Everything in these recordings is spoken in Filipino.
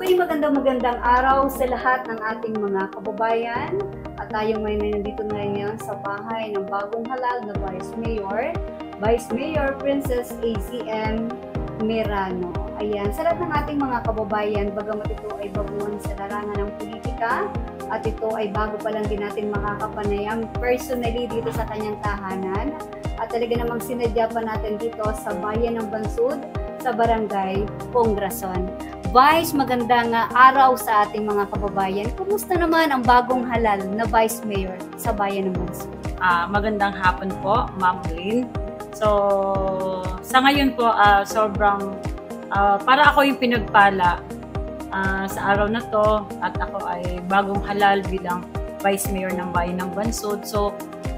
Okay, magandang araw sa lahat ng ating mga kababayan. At tayo ngayon nandito ngayon sa bahay ng bagong halal na Vice Mayor Princess ACM Merano. Ayan, sa lahat ng ating mga kababayan, bagamat ito ay baguhan sa larangan ng politika, at ito ay bago pa lang din natin makakapanayam personally dito sa kanyang tahanan. At talaga namang sinadya pa natin dito sa bayan ng Bansud, sa Barangay Pongrason. Vice, magandang araw sa ating mga kababayan. Kumusta naman ang bagong halal na Vice Mayor sa bayan ng Bansud? Magandang hapon po, Ma'am Lynn. So, sa ngayon po, sobrang, para ako yung pinagpala sa araw na to, at ako ay bagong halal bilang Vice Mayor ng bayan ng Bansud. So,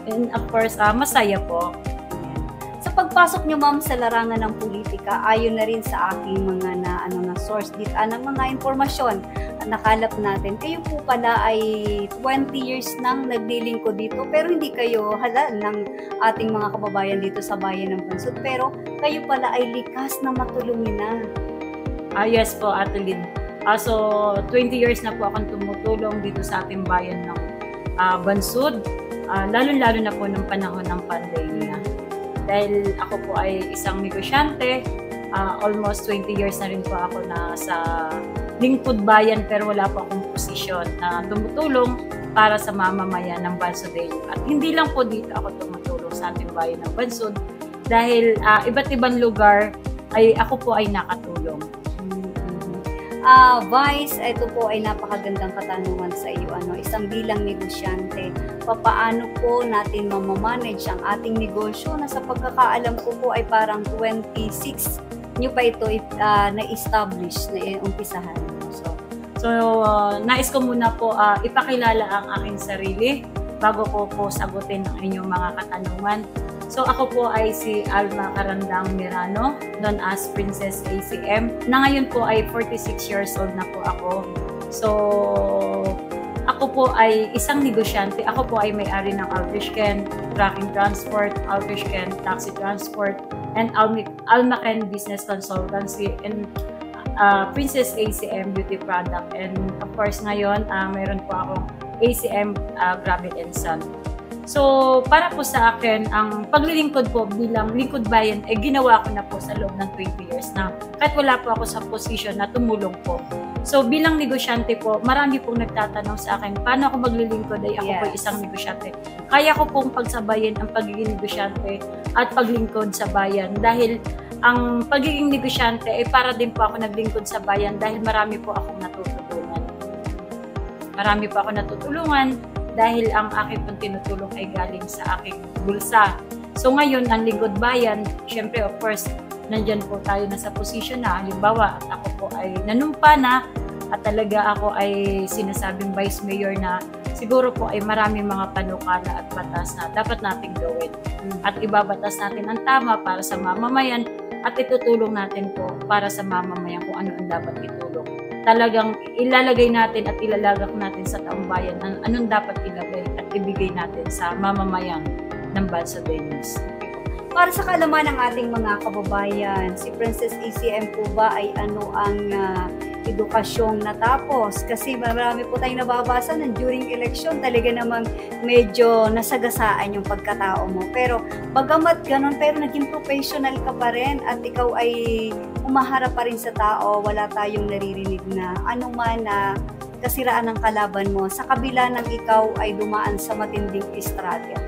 and of course, masaya po. Sa pagpasok niyo, ma'am, sa larangan ng politika, ayon na rin sa aking mga source dito ng mga impormasyon at nakalap natin. Kayo po pala ay 20 years nang naglilingkod dito, pero hindi kayo halal ng ating mga kababayan dito sa bayan ng Bansud. Pero kayo pala ay likas na matulungin na. Yes po, Ate Lynn. So, 20 years na po akong tumutulong dito sa ating bayan ng Bansud, lalo-lalo na po ng panahon ng pandemya. Dahil ako po ay isang negosyante, almost 20 years na rin po ako na sa lingkod bayan, pero wala po akong posisyon na tumutulong para sa mamamayan ng Bansudeño. At hindi lang po dito ako tumutulong sa ating bayan ng Bansud, dahil iba't ibang lugar ay ako po ay nakatulong. Vice, ito po ay napakagandang katanungan sa iyo. Isang bilang negosyante, papaano po natin mamamanage ang ating negosyo na sa pagkakaalam ko po ay parang 26 nyo pa ito na-establish, na umpisahan? So, nais ko muna po ipakilala ang aking sarili bago ko po sagutin ang inyong mga katanungan. So, ako po ay si Alma Carandang Merano, known as Princess ACM, na ngayon po ay 46 years old na po ako. So, ako po ay isang negosyante. Ako po ay may-ari ng Altrishken Tracking Transport, Altrishken Taxi Transport, and Almaken Business Consultancy, and Princess ACM Beauty Product. And of course, ngayon, mayroon po akong ACM Gravel and Sun. So, para po sa akin, ang paglilingkod po bilang lingkod bayan, ginawa ko na po sa loob ng 20 years na kahit wala po ako sa posisyon na tumulong po. So, bilang negosyante po, marami pong nagtatanong sa akin, paano ako maglilingkod? Ay ako po isang negosyante. Kaya ko pong pagsabayin ang pagiging negosyante at paglingkod sa bayan, dahil ang pagiging negosyante ay para din po ako naglingkod sa bayan, dahil marami po akong natutulungan. Marami po ako natutulungan dahil ang aking pong tinutulong ay galing sa aking bulsa. So ngayon, ang lingkod bayan, syempre of course, nandyan po tayo na sa posisyon na, halimbawa, at ako po ay nanumpa na, at talaga ako ay sinasabing Vice Mayor na siguro po ay maraming mga panukala at batas na dapat nating gawin. At ibabatas natin ang tama para sa mamamayan, at itutulong natin po para sa mamamayan kung ano ang dapat itulong. Talagang ilalagay natin at ilalagak natin sa taong bayan ang anong dapat ilagay at ibigay natin sa mamamayan ng Bansudeño. Para sa kaalaman ng ating mga kababayan, si Princess ACM po ba ay ano ang edukasyong natapos? Kasi marami po tayong nababasa na during election, talaga namang medyo nasagasaan yung pagkatao mo. Pero bagamat ganun, pero naging professional ka pa rin at ikaw ay umaharap pa rin sa tao, wala tayong naririnig na anuman na kasiraan ng kalaban mo sa kabila ng ikaw ay dumaan sa matinding estrada.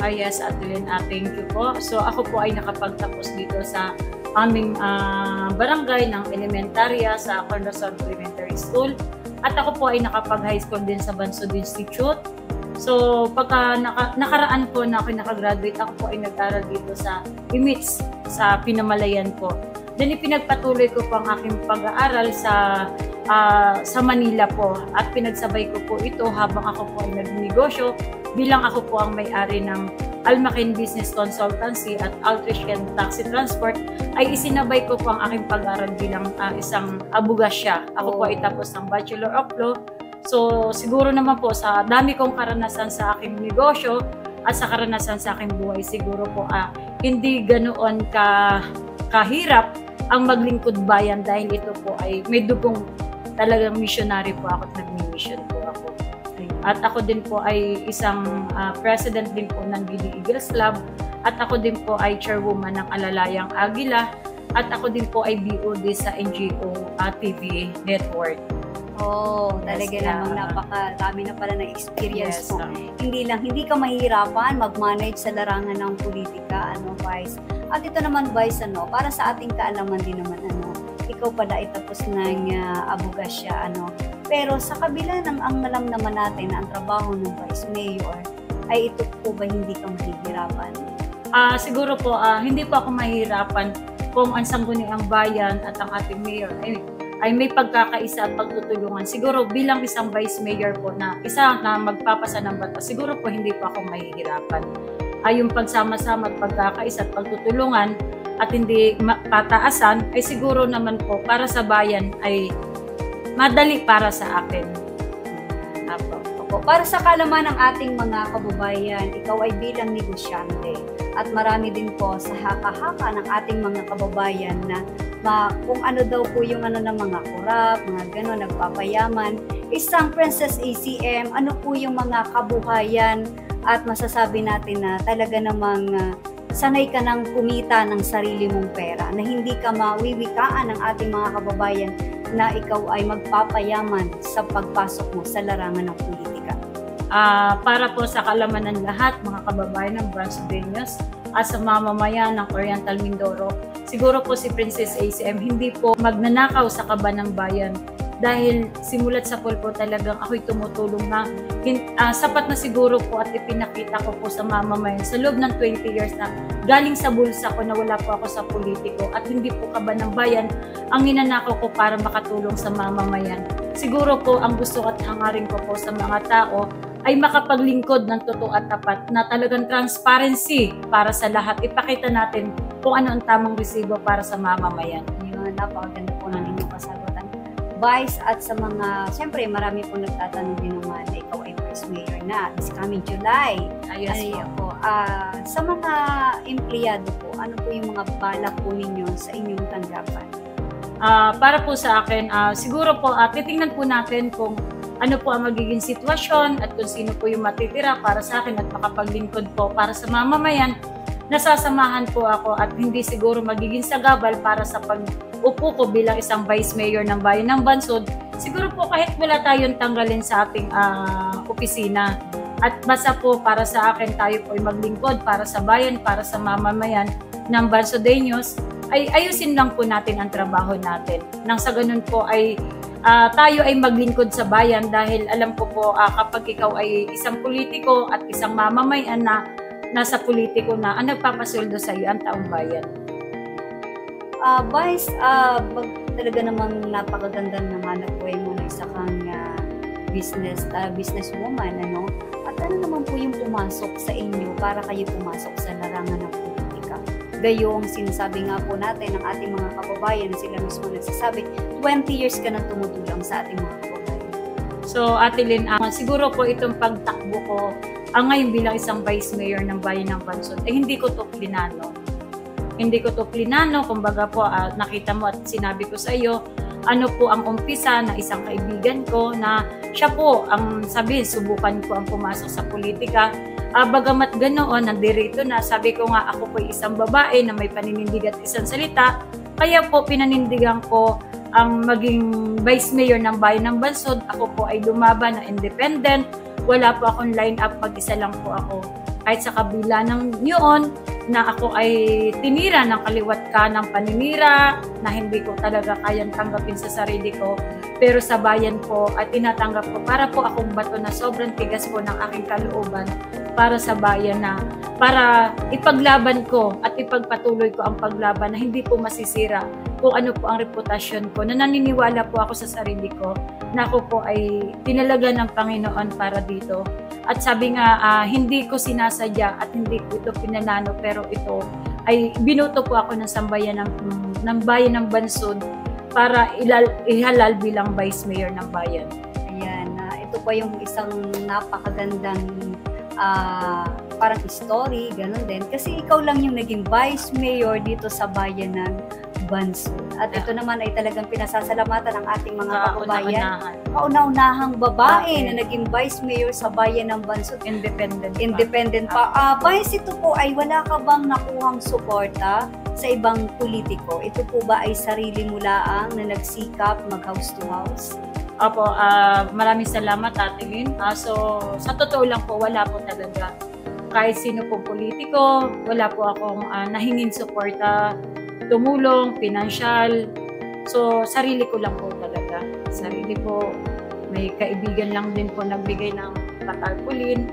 Yes, Ate Lynn, thank you po. So ako po ay nakapagtapos dito sa aming barangay ng elementarya sa Cornerstone Elementary School, at ako po ay nakapag-high school din sa Bansud Institute. So pagka nakaraan po na ako nakagraduate, ako po ay nag-aral dito sa IMITS sa Pinamalayan po. Then ipinagpatuloy ko po ang aking pag-aaral sa Manila po, at pinagsabay ko po ito habang ako po ay nagnegosyo bilang ako po ang may-ari ng Almaken Business Consultancy at Altrishken Taxi Transport, ay isinabay ko po ang aking pag-aaral bilang isang abogasya. Ako po ay tapos ng Bachelor of Law. So siguro naman po sa dami kong karanasan sa aking negosyo at sa karanasan sa aking buhay, siguro po hindi ganoon kahirap ang maglingkod bayan, dahil ito po ay may dugong talagang missionary po ako at nag-mission po ako. At ako din po ay isang president din po ng Gili Eagles Club, at ako din po ay chairwoman ng Alalayang Agila, at ako din po ay BOD sa NGO TV Network. Oh, talaga namang napakadami na pala ng experience mo. Hindi ka mahihirapan mag-manage sa larangan ng politika, Vice. At ito naman, Vice, para sa ating kaalaman din naman, ikaw pala ay tapos ng abogasya, Pero sa kabila ng ang alam naman natin na ang trabaho ng Vice Mayor, ay ito po ba hindi ka mahihirapan? Siguro po, hindi po ako mahihirapan kung ang sangguniang bayan at ang ating mayor ay may pagkakaisa at pagtutulungan. Siguro bilang isang vice mayor po na isa na magpapasa ng batas, siguro po hindi po ako mahihirapan. Yung pagsama-sama at pagkakaisa at pagtutulungan at hindi pataasan ay siguro naman po para sa bayan ay madali para sa akin. Para sa kalaman ng ating mga kababayan, ikaw ay bilang negosyante at marami din po sa haka-haka ng ating mga kababayan na kung ano daw po yung ng mga kurap, mga gano'n, nagpapayaman. Isang Princess ACM, ano po yung mga kabuhayan at masasabi natin na talaga namang sanay ka ng kumita ng sarili mong pera, na hindi ka mawiwikaan ng ating mga kababayan na ikaw ay magpapayaman sa pagpasok mo sa larangan ng politika. Para po sa kalaman ng lahat, mga kababayan ng Bransodeños at sa mamamayan ng Oriental Mindoro, siguro po si Princess ACM hindi po magnanakaw sa kaban ng bayan, dahil simulat sa pool po talagang ako'y tumutulong na sapat na siguro po at ipinakita ko po sa mamamayan sa loob ng 20 years na galing sa bulsa ko na wala po ako sa politiko at hindi po kaban ng bayan ang ninanakaw ko para makatulong sa mamamayan. Siguro po ang gusto at hangarin ko po sa mga tao ay makapaglingkod ng totoo at tapat na talagang transparency para sa lahat. Ipakita natin kung ano ang tamang resibo para sa mamamayan. Yun, napakaganda po ng inyong kasagutan, Vice. At sa mga, siyempre marami po nagtatanong din naman na ikaw ay Vice Mayor na this coming July. Ayos po. Sa mga empleyado po, ano po yung mga balak po ninyo sa inyong tanggapan? Para po sa akin, siguro po titingnan po natin kung ano po ang magiging sitwasyon at kung sino po yung matitira para sa akin at makapaglingkod po para sa mamamayan. Nasasamahan po ako at hindi siguro magiging sagabal para sa pag-upo ko bilang isang Vice Mayor ng Bayan ng Bansod. Siguro po kahit wala tayong tanggalin sa ating opisina. At basta po para sa akin tayo po ay maglingkod para sa bayan, para sa mamamayan ng Bansodeños, ay ayusin lang po natin ang trabaho natin. Nang sa ganun po ay tayo ay maglingkod sa bayan, dahil alam ko po kapag ikaw ay isang politiko at isang mamamayan na nasa politiko na ang nagpapasweldo sa iyo ang taong bayan. Vice, talaga namang napakaganda naman na po mo na isa kang businesswoman, At ano naman po yung pumasok sa inyo para kayo pumasok sa larangan ng politika? Gayong sinasabi nga po natin ng ating mga kababayan, sila mismo nagsasabi, 20 years ka nang tumutulong sa ating mga kababayan. So, Ate Lynn, siguro po itong pagtakbo ko ngayon bilang isang Vice Mayor ng Bayan ng Bansod, hindi ko to plinano. Hindi ko to plinano, kumbaga po, nakita mo at sinabi ko sa iyo, ano po ang umpisa na isang kaibigan ko na siya po ang sabihin, subukan ko ang pumasok sa politika. Bagamat ganoon, nandirito na, sabi ko nga ako po isang babae na may paninindig at isang salita, kaya po pinanindigan ko ang maging Vice Mayor ng Bayan ng Bansod. Ako po ay lumaban na independent, wala po akong line up, mag-isa lang po ako. Kahit sa kabila ng yun, na ako ay tinira ng kaliwat ka ng paninira, na hindi ko talaga kayang tanggapin sa sarili ko. Pero sa bayan po at tinatanggap ko para po akong bato na sobrang tigas po ng aking kalooban para sa bayan, na para ipaglaban ko at ipagpatuloy ko ang paglaban na hindi po masisira kung ano po ang reputasyon ko, na naniniwala po ako sa sarili ko na ako po ay tinalaga ng Panginoon para dito. At sabi nga, hindi ko sinasadya at hindi ko ito pinanano, pero ito ay binuto po ako ng sambayan ng Bayan ng Bansod para ihalal bilang Vice Mayor ng bayan. Ayan, ito pa yung isang napakagandang parang story, ganun din. Kasi ikaw lang yung naging Vice Mayor dito sa Bayan ng Bansod. At ito naman ay talagang pinasasalamatan ng ating mga kababayan. Kauna-unahan. Kauna-unahang babae Okay. na naging Vice Mayor sa bayan ng Bansod. Independent Pa. Vice, ito po ay wala ka bang nakuhang suporta sa ibang politiko? Ito po ba ay sarili mo laang na nagsikap mag-house to house? Opo, maraming salamat, Ate Lynn. So, sa totoo lang po, wala po talaga. Kahit sino po politiko, wala po akong nahingin suporta, tumulong, pinansyal. So, sarili ko lang po talaga. Sarili po, may kaibigan lang din po nagbigay ng patarpulin,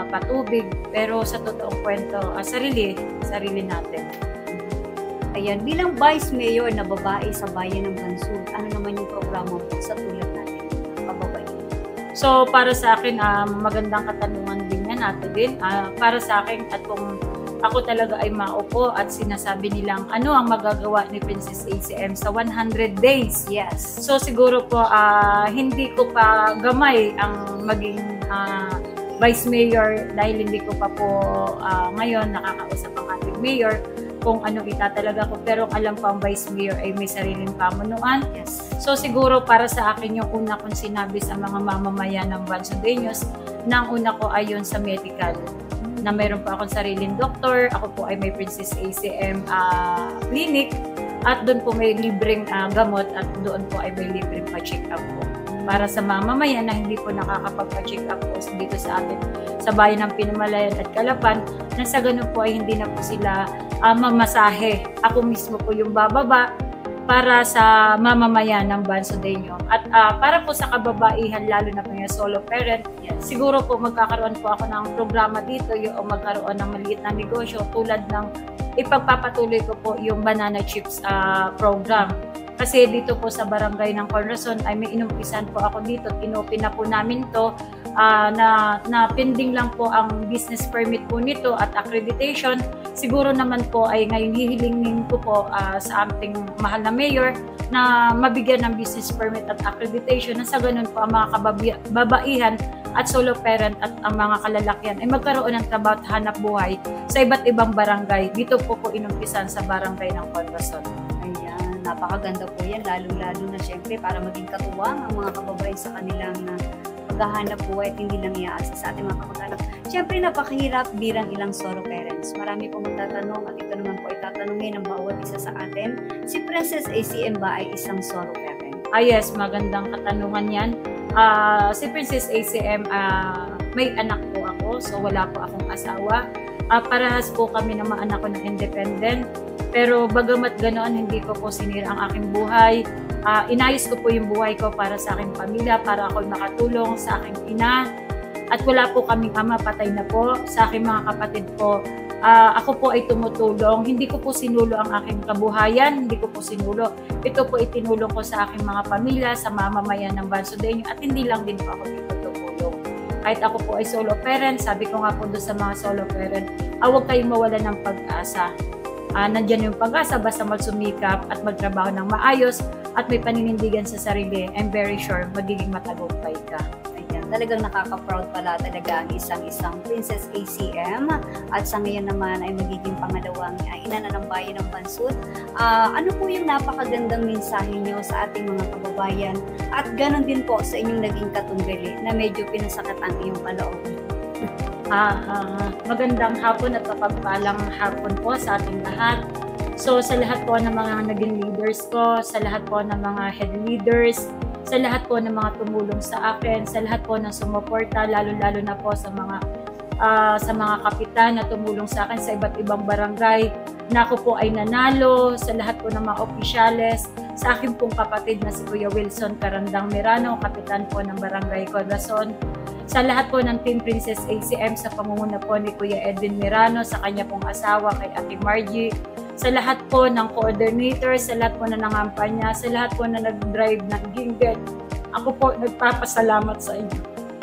patubig. Pero sa totoong kwento, sarili natin. Ayan, bilang Vice Mayor na babae sa bayan ng Bansod, ano naman yung programa mo sa tulad natin, kababayan? So, para sa akin, magandang katanungan din yan, Ate Lynn. Para sa akin, at kung ako talaga ay maupo at sinasabi nilang ano ang magagawa ni Princess ACM sa 100 days. Yes. So, siguro po, hindi ko pa gamay ang maging Vice Mayor dahil hindi ko pa po ngayon nakakausap ang ating Mayor kung anong itatalaga ko. Pero alam ko ang Vice Mayor ay may sariling pamunuan. Yes. So siguro para sa akin yung una kong sinabi sa mga mamamayan ng Bansodeños na ang una ko ay yun sa medical. Na mayroon po akong sariling doktor, ako po ay may Princess ACM clinic at doon po may libreng gamot at doon po ay may libreng pa-check up po. Para sa mamamayan na hindi po nakakapagpa-check up po dito sa atin sa bayan ng Pinamalayan at Calapan, na sa ganun po ay hindi na po sila mamasahe. Ako mismo po yung bababa para sa mamamayan ng Bansodeño. At para po sa kababaihan, lalo na po yung solo parent, siguro po magkakaroon po ako ng programa dito yung magkaroon ng maliit na negosyo tulad ng ipagpapatuloy ko po yung banana chips program. Kasi dito po sa barangay ng Corazon ay may inumpisan po ako dito. Inopen na po namin to na pending lang po ang business permit po nito at accreditation. Siguro naman po ay ngayon hihilingin ko po sa ating mahal na mayor na mabigyan ng business permit at accreditation na sa ganun po ang mga kababaihan at solo parent at ang mga kalalakihan ay magkaroon ng trabaho at hanap buhay sa iba't ibang barangay. Dito po inumpisan sa barangay ng Corazon. Ayan, napakaganda po yan, lalong-lalo na syempre para maging katuwang ang mga kababayan sa kanilang paghahanap buhay at hindi lang iaasa sa ating mga kamag-anak. Syempre, napakahirap bilang ilang solo parents. Marami pong magtatanong at ito naman po ay tatanungin ng bawat isa sa atin. Si Princess ACM ba ay isang solo parent? Yes, magandang katanungan yan. Si Princess ACM, may anak po ako, so wala po akong asawa. Parehas po kami ng mga anak ko na independent. Pero bagamat ganoon, hindi ko po sinira ang aking buhay. Inayos ko po yung buhay ko para sa aking pamilya, para ako makatulong sa aking ina. At wala po kaming ama, patay na po. Sa aking mga kapatid po, ako po ay tumutulong. Hindi ko po sinulo ang aking kabuhayan, hindi ko po sinulo. Ito po itinulong ko sa aking mga pamilya, sa mamamayan ng Bansodeño, at hindi lang din po ako dito tumulong. Kahit ako po ay solo parent, sabi ko nga po doon sa mga solo parent, huwag kayong mawala ng pag-asa. Nandyan yung pag-asa, basta magsumikap at magtrabaho ng maayos at may paninindigan sa sarili. I'm very sure magiging matagumpay ka. Ayan, talagang nakaka-proud pala talaga ang isang Princess ACM at sa ngayon naman ay magiging pangalawang ina na ng bayan ng Bansod. Ano po yung napakagandang mensahe nyo sa ating mga kababayan at ganon din po sa inyong naging katunggali na medyo pinasakat ang iyong kalooban? Magandang hapon at kapagpalang hapon po sa ating lahat. So sa lahat po ng mga naging leaders ko, sa lahat po ng mga head leaders, sa lahat po ng mga tumulong sa akin, sa lahat po ng sumuporta, lalo-lalo na po sa mga kapitan na tumulong sa akin sa iba't ibang barangay, na ako po ay nanalo, sa lahat po ng mga opisyales, sa akin pong kapatid na si Kuya Wilson Carandang Mirano, kapitan po ng Barangay Corazon, sa lahat po ng Team Princess ACM sa pamumuno po ni Kuya Edwin Mirano, sa kanya pong asawa kay Ate Margie, sa lahat po ng coordinator, sa lahat po na nangampanya, sa lahat po na nag-drive ng Ginget, ako po nagpapasalamat sa inyo.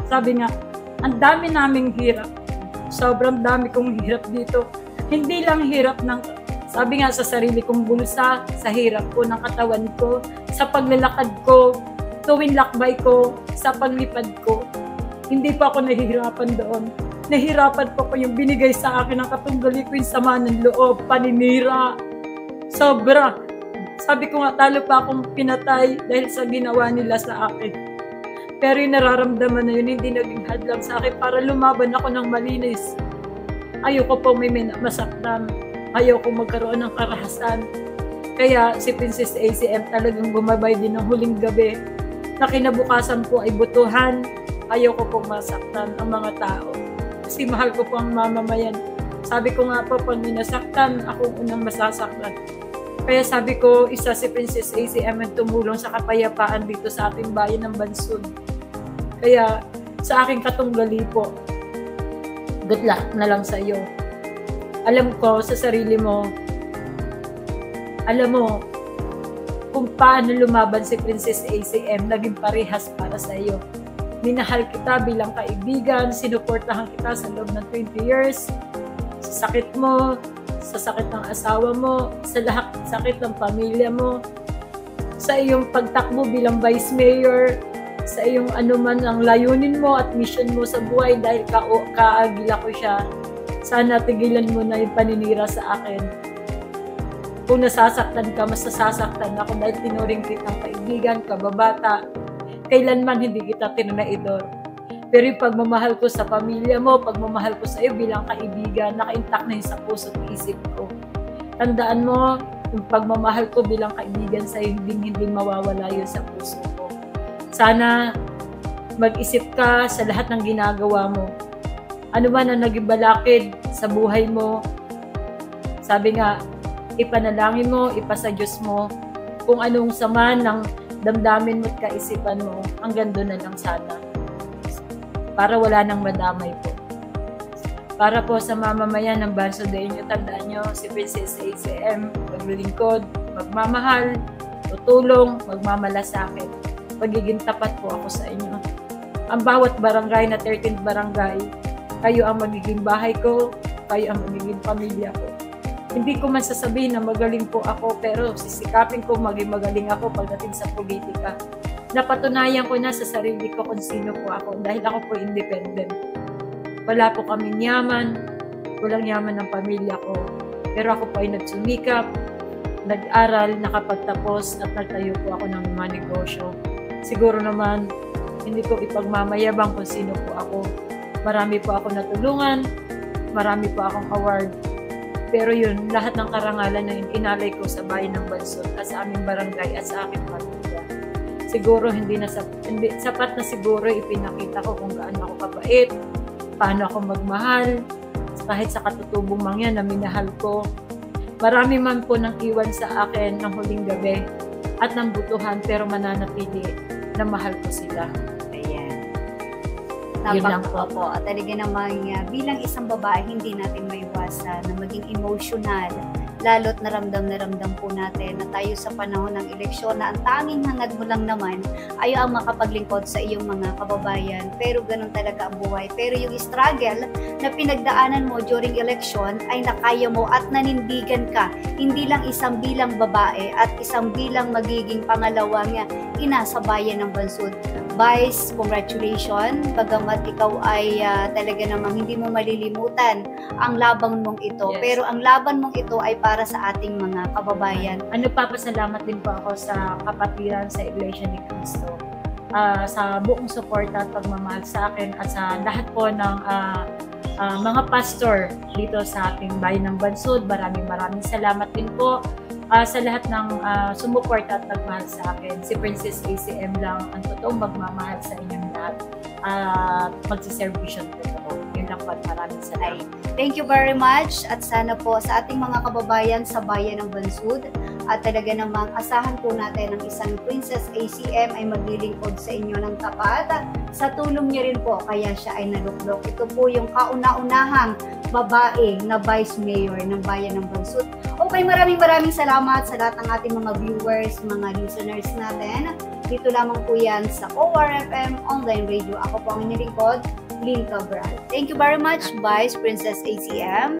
Sabi nga, ang dami naming hirap. Sobrang dami kong hirap dito. Hindi lang hirap ng, sabi nga sa sarili kong bulsa, sa hirap po ng katawan ko, sa paglalakad ko, tuwing lakbay ko, sa paglipad ko. Hindi pa ako nahihirapan doon. Nahihirapan pa ko yung binigay sa akin ng katunggali ko, yung sama ng loob, paninira. Sobra. Sabi ko nga, talo pa akong pinatay dahil sa ginawa nila sa akin. Pero yung nararamdaman na yun, hindi naging hadlang sa akin para lumaban ako ng malinis. Ayoko po may masaktan. Ayoko magkaroon ng karahasan. Kaya si Princess ACM talagang bumabay din ng huling gabi na kinabukasan po ay butuhan. Ayoko pong masaktan ang mga tao. Kasi mahal ko po ang mamamayan. Sabi ko nga po, pag minasaktan, akong unang masasaktan. Kaya sabi ko, isa si Princess ACM ang tumulong sa kapayapaan dito sa ating bayan ng Bansud. Kaya sa aking katunggali po, good luck na lang sa iyo. Alam ko sa sarili mo, alam mo kung paano lumaban si Princess ACM, naging parehas para sa iyo. Minahal kita bilang kaibigan, sinuportahan kita sa loob ng 20 years, sa sakit mo, sa sakit ng asawa mo, sa lahat sakit ng pamilya mo, sa iyong pagtakbo bilang Vice Mayor, sa iyong anuman ang layunin mo at mission mo sa buhay dahil kaagila ko siya. Sana tigilan mo na yung paninira sa akin. Kung nasasaktan ka, mas nasasaktan ako dahil tinuring kitang kaibigan, kababata. Kailanman hindi kita tinunaidor. Pero yung pagmamahal ko sa pamilya mo, pagmamahal ko sa iyo bilang kaibigan, naka-intact na yun sa puso at isip ko. Tandaan mo, yung pagmamahal ko bilang kaibigan sa iyo, hindi mawawala yun sa puso ko. Sana mag-isip ka sa lahat ng ginagawa mo. Ano man ang nagibalakid sa buhay mo, sabi nga, ipanalangin mo, ipasa Diyos mo, kung anong sama ng damdamin mo at kaisipan mo, hanggang doon na lang sana. Para wala nang madamay po. Para po sa mamamayan ng Bansud inyo, tandaan nyo, si Princess ACM, maglilingkod, magmamahal, tutulong, magmamalasakit. Magiging tapat po ako sa inyo. Ang bawat barangay na 13th barangay, kayo ang magiging bahay ko, kayo ang magiging pamilya ko. Hindi ko man sasabihin na magaling po ako, pero sisikapin ko maging magaling ako pagdating sa politika. Napatunayan ko na sa sarili ko kung sino po ako dahil ako po independent. Wala po kaming yaman, walang yaman ng pamilya ko. Pero ako po ay nagsumikap, nag-aral, nakapagtapos at nagtayo po ako ng mga negosyo. Siguro naman, hindi ko ipagmamayabang kung sino po ako. Marami po ako natulungan, marami po akong award. Pero yun, lahat ng karangalan na yun, inalay ko sa bayan ng Bansud at sa aming barangay at sa aking pamilya. Siguro hindi sapat na siguro ipinakita ko kung gaano ako kabait, paano ako magmahal, kahit sa katutubong mangyan na minahal ko. Marami man po nang iwan sa akin ng huling gabi at ng butuhan, pero mananatili na mahal ko sila. Ayan. Yun lang Napaka po. At talaga namang bilang isang babae, hindi natin maiwasan na maging emotional. Lalo't na ramdam po natin na tayo sa panahon ng eleksyon na ang tanging hangad mo lang naman ay ang makapaglingkod sa iyong mga kababayan. Pero ganun talaga ang buhay. Pero yung struggle na pinagdaanan mo during election ay nakaya mo at nanindigan ka. Hindi lang isang bilang babae at isang bilang magiging pangalawang ina sa bayan ng Bansud. Vice, congratulations. Bagamat ikaw ay talaga namang hindi mo malilimutan ang laban mong ito. Yes. Pero ang laban mong ito ay para sa ating mga kababayan. Nagpapasalamat din po ako sa kapatiran sa Iglesia ni Cristo. Sa buong suporta at pagmamahal sa akin at sa lahat po ng mga pastor dito sa ating bayan ng Bansud. Maraming salamat din po sa lahat ng sumuporta at nagmahal sa akin. Si Princess ACM lang ang totoong magmamahal sa inyong lahat at magsiservisyon po ako. Yun lang po at maraming salamat. Thank you very much at sana po sa ating mga kababayan sa bayan ng Bansud at talaga namang asahan po natin ang isang Princess ACM ay maglilingkod sa inyo ng tapat. Sa tulong niya rin po kaya siya ay naluklok. Ito po yung kauna-unahang babae na Vice Mayor ng bayan ng Bansud. Okay, maraming salamat sa lahat ng ating mga viewers, mga listeners natin. Dito lamang po yan sa ORFM Online Radio. Ako po ang inilingkod, Lynn Cabral. Thank you very much, Vice Princess ACM.